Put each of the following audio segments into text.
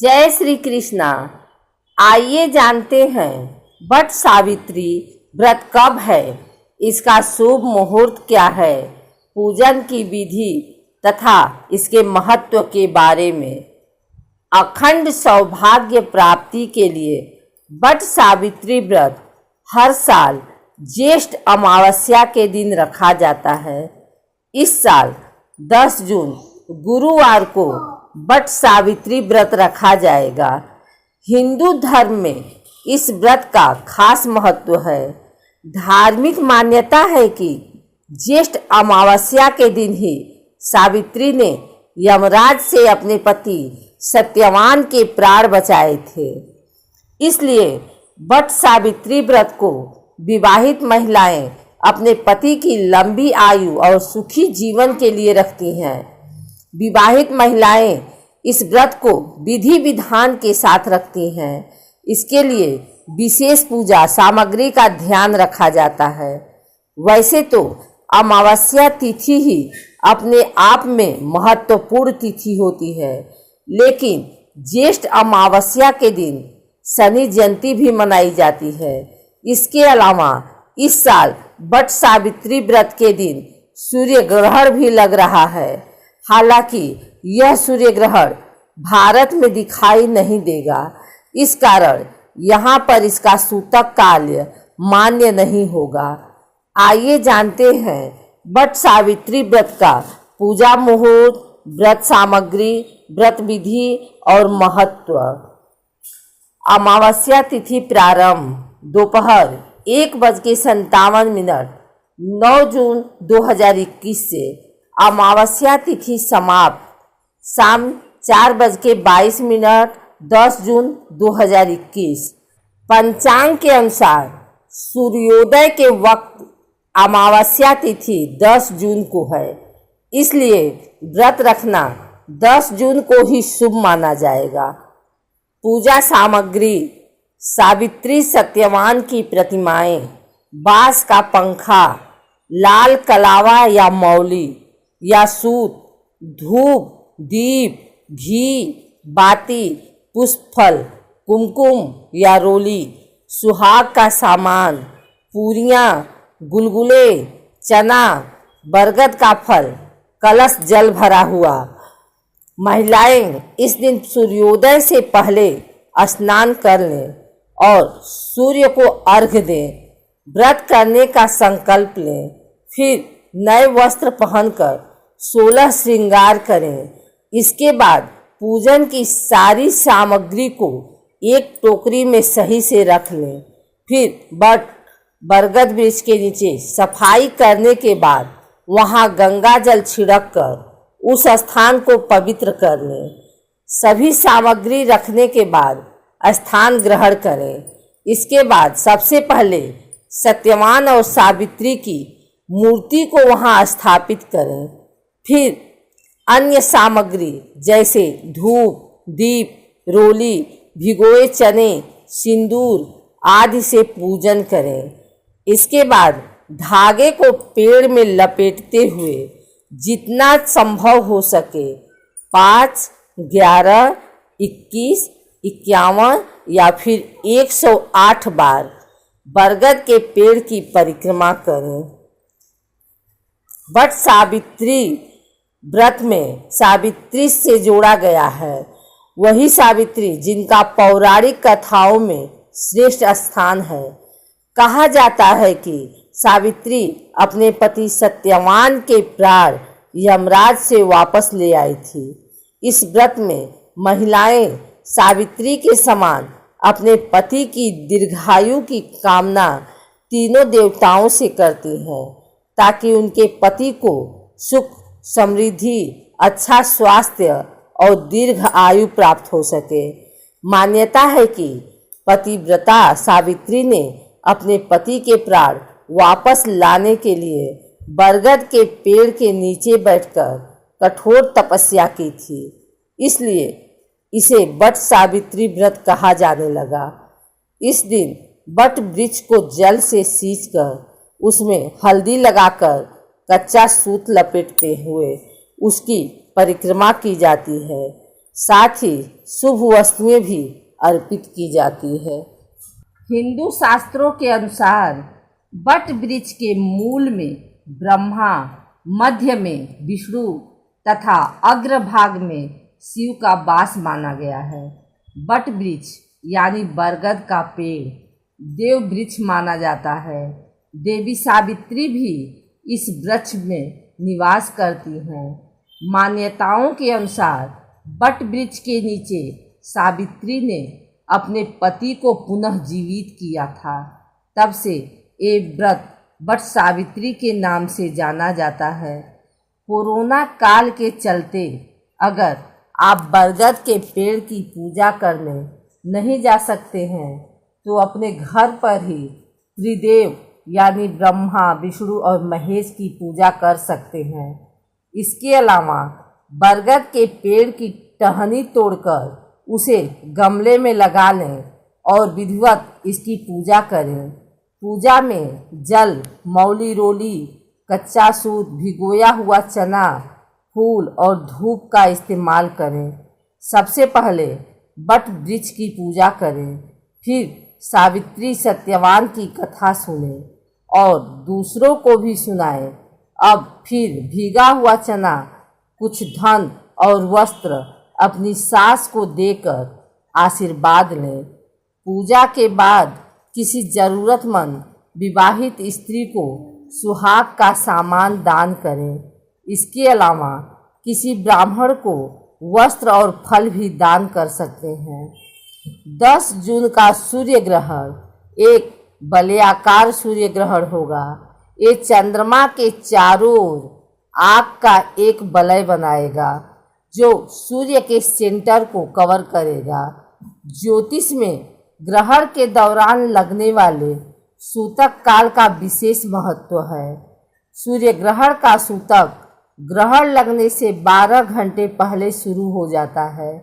जय श्री कृष्णा। आइए जानते हैं वट सावित्री व्रत कब है, इसका शुभ मुहूर्त क्या है, पूजन की विधि तथा इसके महत्व के बारे में। अखंड सौभाग्य प्राप्ति के लिए वट सावित्री व्रत हर साल ज्येष्ठ अमावस्या के दिन रखा जाता है। इस साल 10 जून गुरुवार को वट सावित्री व्रत रखा जाएगा। हिंदू धर्म में इस व्रत का खास महत्व है। धार्मिक मान्यता है कि ज्येष्ठ अमावस्या के दिन ही सावित्री ने यमराज से अपने पति सत्यवान के प्राण बचाए थे। इसलिए वट सावित्री व्रत को विवाहित महिलाएं अपने पति की लंबी आयु और सुखी जीवन के लिए रखती हैं। विवाहित महिलाएं इस व्रत को विधि विधान के साथ रखती हैं। इसके लिए विशेष पूजा सामग्री का ध्यान रखा जाता है। वैसे तो अमावस्या तिथि ही अपने आप में महत्वपूर्ण तिथि होती है, लेकिन ज्येष्ठ अमावस्या के दिन शनि जयंती भी मनाई जाती है। इसके अलावा इस साल वट सावित्री व्रत के दिन सूर्य ग्रहण भी लग रहा है। हालांकि यह सूर्य ग्रहण भारत में दिखाई नहीं देगा, इस कारण यहाँ पर इसका सूतक काल मान्य नहीं होगा। आइए जानते हैं वट सावित्री व्रत का पूजा मुहूर्त, व्रत सामग्री, व्रत विधि और महत्व। अमावस्या तिथि प्रारंभ दोपहर 1:57 9 जून 2021 से। अमावस्या तिथि समाप्त शाम 4:22 10 जून 2021। पंचांग के अनुसार सूर्योदय के वक्त अमावस्या तिथि 10 जून को है, इसलिए व्रत रखना 10 जून को ही शुभ माना जाएगा। पूजा सामग्री सावित्री सत्यवान की प्रतिमाएं, बांस का पंखा, लाल कलावा या मौली या सूत, धूप, दीप, घी, बाती, पुष्पफल, कुमकुम या रोली, सुहाग का सामान, पूरियां, गुलगुले, चना, बरगद का फल, कलश जल भरा हुआ। महिलाएं इस दिन सूर्योदय से पहले स्नान कर लें और सूर्य को अर्घ्य दें। व्रत करने का संकल्प लें, फिर नए वस्त्र पहनकर 16 श्रृंगार करें। इसके बाद पूजन की सारी सामग्री को एक टोकरी में सही से रख लें। फिर बरगद वृक्ष के नीचे सफाई करने के बाद वहां गंगा जल छिड़क कर उस स्थान को पवित्र कर लें। सभी सामग्री रखने के बाद स्थान ग्रहण करें। इसके बाद सबसे पहले सत्यवान और सावित्री की मूर्ति को वहां स्थापित करें। फिर अन्य सामग्री जैसे धूप, दीप, रोली, भिगोए चने, सिंदूर आदि से पूजन करें। इसके बाद धागे को पेड़ में लपेटते हुए जितना संभव हो सके 5, 11, 21, 51 या फिर 108 बार बरगद के पेड़ की परिक्रमा करें। वट सावित्री व्रत में सावित्री से जोड़ा गया है, वही सावित्री जिनका पौराणिक कथाओं में श्रेष्ठ स्थान है। कहा जाता है कि सावित्री अपने पति सत्यवान के प्राण यमराज से वापस ले आई थी। इस व्रत में महिलाएं सावित्री के समान अपने पति की दीर्घायु की कामना तीनों देवताओं से करती हैं, ताकि उनके पति को सुख, समृद्धि, अच्छा स्वास्थ्य और दीर्घ आयु प्राप्त हो सके। मान्यता है कि पतिव्रता सावित्री ने अपने पति के प्राण वापस लाने के लिए बरगद के पेड़ के नीचे बैठकर कठोर तपस्या की थी, इसलिए इसे वट सावित्री व्रत कहा जाने लगा। इस दिन वट वृक्ष को जल से सींचकर उसमें हल्दी लगाकर कच्चा सूत लपेटते हुए उसकी परिक्रमा की जाती है। साथ ही शुभ वस्तुएं भी अर्पित की जाती है। हिंदू शास्त्रों के अनुसार बट वृक्ष के मूल में ब्रह्मा, मध्य में विष्णु तथा अग्रभाग में शिव का वास माना गया है। बट वृक्ष यानी बरगद का पेड़ देव वृक्ष माना जाता है। देवी सावित्री भी इस वृक्ष में निवास करती हैं। मान्यताओं के अनुसार बट वृक्ष के नीचे सावित्री ने अपने पति को पुनः जीवित किया था। तब से ये व्रत बट सावित्री के नाम से जाना जाता है। कोरोना काल के चलते अगर आप बरगद के पेड़ की पूजा करने नहीं जा सकते हैं तो अपने घर पर ही त्रिदेव यानी ब्रह्मा, विष्णु और महेश की पूजा कर सकते हैं। इसके अलावा बरगद के पेड़ की टहनी तोड़कर उसे गमले में लगा लें और विधिवत इसकी पूजा करें। पूजा में जल, मौली रोली, कच्चा सूत, भिगोया हुआ चना, फूल और धूप का इस्तेमाल करें। सबसे पहले बट वृक्ष की पूजा करें, फिर सावित्री सत्यवान की कथा सुनें और दूसरों को भी सुनाएं। अब फिर भीगा हुआ चना, कुछ धन और वस्त्र अपनी सास को देकर आशीर्वाद लें। पूजा के बाद किसी जरूरतमंद विवाहित स्त्री को सुहाग का सामान दान करें। इसके अलावा किसी ब्राह्मण को वस्त्र और फल भी दान कर सकते हैं। 10 जून का सूर्य ग्रहण एक वलयाकार सूर्य ग्रहण होगा। ये चंद्रमा के चारों ओर आग का एक वलय बनाएगा जो सूर्य के सेंटर को कवर करेगा। ज्योतिष में ग्रहण के दौरान लगने वाले सूतक काल का विशेष महत्व है। सूर्य ग्रहण का सूतक ग्रहण लगने से 12 घंटे पहले शुरू हो जाता है।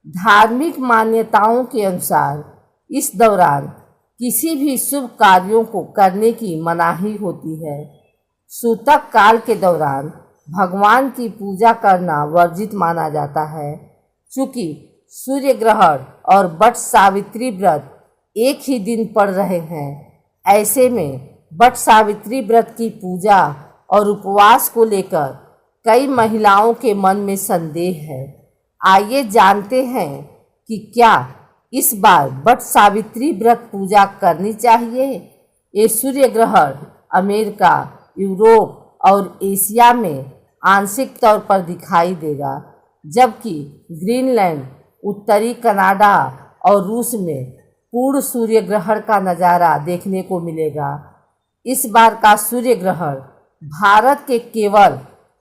धार्मिक मान्यताओं के अनुसार इस दौरान किसी भी शुभ कार्यों को करने की मनाही होती है। सूतक काल के दौरान भगवान की पूजा करना वर्जित माना जाता है। चूँकि सूर्य ग्रहण और बट सावित्री व्रत एक ही दिन पड़ रहे हैं, ऐसे में बट सावित्री व्रत की पूजा और उपवास को लेकर कई महिलाओं के मन में संदेह है। आइए जानते हैं कि क्या इस बार बट सावित्री व्रत पूजा करनी चाहिए। ये सूर्य ग्रहण अमेरिका, यूरोप और एशिया में आंशिक तौर पर दिखाई देगा, जबकि ग्रीनलैंड, उत्तरी कनाडा और रूस में पूर्ण सूर्य ग्रहण का नज़ारा देखने को मिलेगा। इस बार का सूर्य ग्रहण भारत के केवल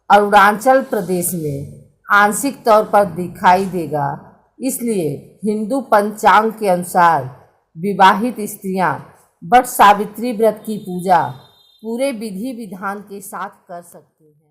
अरुणाचल प्रदेश में आंशिक तौर पर दिखाई देगा। इसलिए हिंदू पंचांग के अनुसार विवाहित स्त्रियां बट सावित्री व्रत की पूजा पूरे विधि विधान के साथ कर सकती हैं।